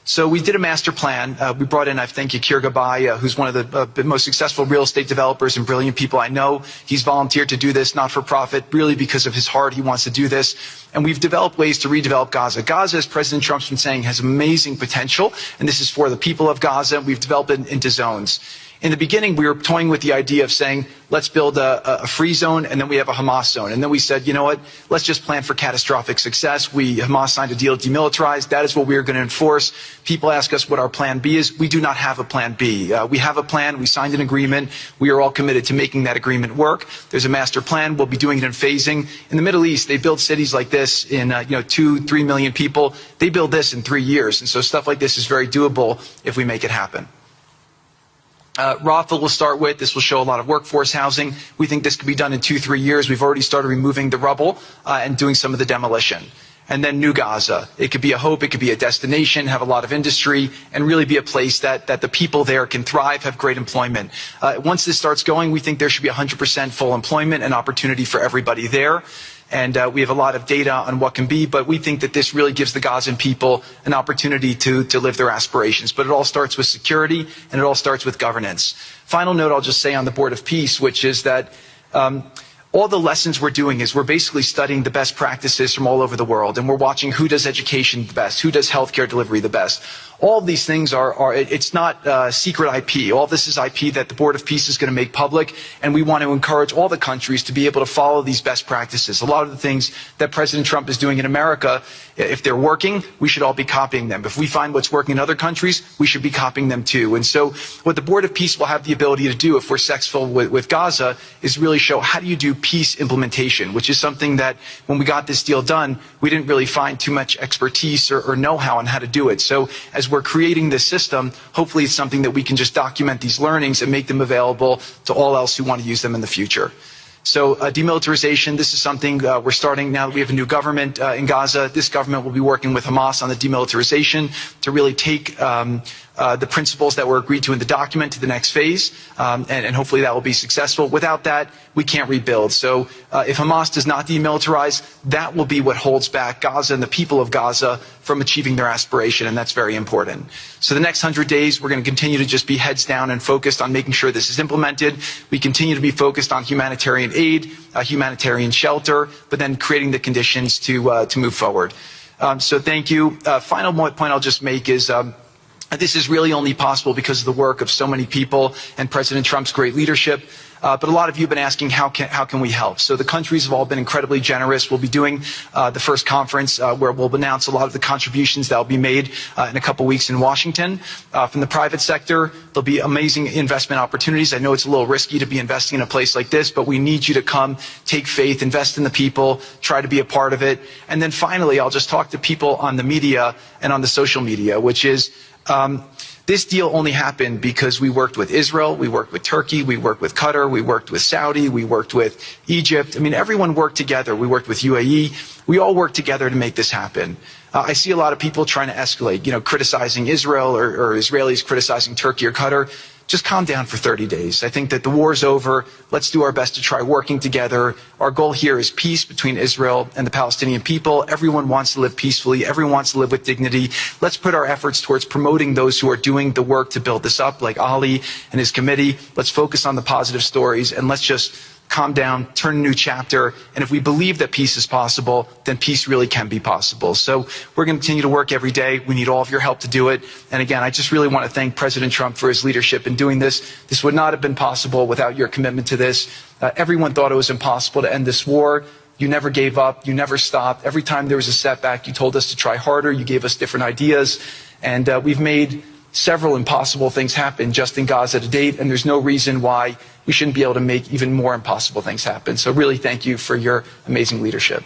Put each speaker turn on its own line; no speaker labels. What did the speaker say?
So we did a master plan. We brought in, I think, Yakir Gabay, who's one of the most successful real estate developers and brilliant people I know. He's volunteered to do this, not for profit, really because of his heart. He wants to do this. And we've developed ways to redevelop Gaza. Gaza, as President Trump's been saying, has amazing potential. And this is for the people of Gaza. We've developed it into zones. In the beginning, we were toying with the idea of saying, let's build a free zone, and then we have a Hamas zone. And then we said, you know what, let's just plan for catastrophic success. Hamas signed a deal to demilitarize. That is what we are going to enforce. People ask us what our plan B is. We do not have a plan B. We have a plan. We signed an agreement. We are all committed to making that agreement work. There's a master plan. We'll be doing it in phasing. In the Middle East, they build cities like this in 2-3 million people. They build this in 3 years. And so stuff like this is very doable if we make it happen. Rafah will start with. This will show a lot of workforce housing. We think this could be done in 2-3 years. We've already started removing the rubble and doing some of the demolition. And then New Gaza. It could be a hope. It could be a destination, have a lot of industry, and really be a place that the people there can thrive, have great employment. Once this starts going, we think there should be 100% full employment and opportunity for everybody there. And we have a lot of data on what can be, but we think that this really gives the Gazan people an opportunity to live their aspirations. But it all starts with security, and it all starts with governance. Final note I'll just say on the Board of Peace, which is that all the lessons we're doing is we're basically studying the best practices from all over the world, and we're watching who does education the best, who does healthcare delivery the best. All of these things it's not secret IP. All this is IP that the Board of Peace is going to make public, and we want to encourage all the countries to be able to follow these best practices. A lot of the things that President Trump is doing in America, if they're working, we should all be copying them. If we find what's working in other countries, we should be copying them too. And so what the Board of Peace will have the ability to do if we're successful with Gaza is really show how do you do peace implementation, which is something that when we got this deal done, we didn't really find too much expertise or know-how on how to do it. So as we're creating this system, hopefully it's something that we can just document these learnings and make them available to all else who want to use them in the future. So demilitarization, this is something we're starting now that we have a new government in Gaza. This government will be working with Hamas on the demilitarization to really take the principles that were agreed to in the document to the next phase, and hopefully that will be successful. Without that, we can't rebuild. So if Hamas does not demilitarize, that will be what holds back Gaza and the people of Gaza from achieving their aspiration, and that's very important. So the next 100 days, we're going to continue to just be heads down and focused on making sure this is implemented. We continue to be focused on humanitarian aid, humanitarian shelter, but then creating the conditions to move forward. So thank you. Final point I'll just make is this is really only possible because of the work of so many people and President Trump's great leadership. But a lot of you have been asking, how can we help? So the countries have all been incredibly generous. We'll be doing the first conference where we'll announce a lot of the contributions that will be made in a couple weeks in Washington. From the private sector, there'll be amazing investment opportunities. I know it's a little risky to be investing in a place like this, but we need you to come, take faith, invest in the people, try to be a part of it. And then finally, I'll just talk to people on the media and on the social media, which is this deal only happened because we worked with Israel, we worked with Turkey, we worked with Qatar, we worked with Saudi, we worked with Egypt. I mean, everyone worked together. We worked with UAE. We all worked together to make this happen. I see a lot of people trying to escalate, criticizing Israel or Israelis criticizing Turkey or Qatar. Just calm down for 30 days. I think that the war's over. Let's do our best to try working together. Our goal here is peace between Israel and the Palestinian people. Everyone wants to live peacefully. Everyone wants to live with dignity. Let's put our efforts towards promoting those who are doing the work to build this up, like Ali and his committee. Let's focus on the positive stories, and let's just calm down, turn a new chapter, and if we believe that peace is possible, then peace really can be possible. So we're going to continue to work every day. We need all of your help to do it. And again, I just really want to thank President Trump for his leadership in doing this. This would not have been possible without your commitment to this. Everyone thought it was impossible to end this war. You never gave up. You never stopped. Every time there was a setback, you told us to try harder. You gave us different ideas. And we've made several impossible things happen just in Gaza to date, and there's no reason why we shouldn't be able to make even more impossible things happen. So really thank you for your amazing leadership.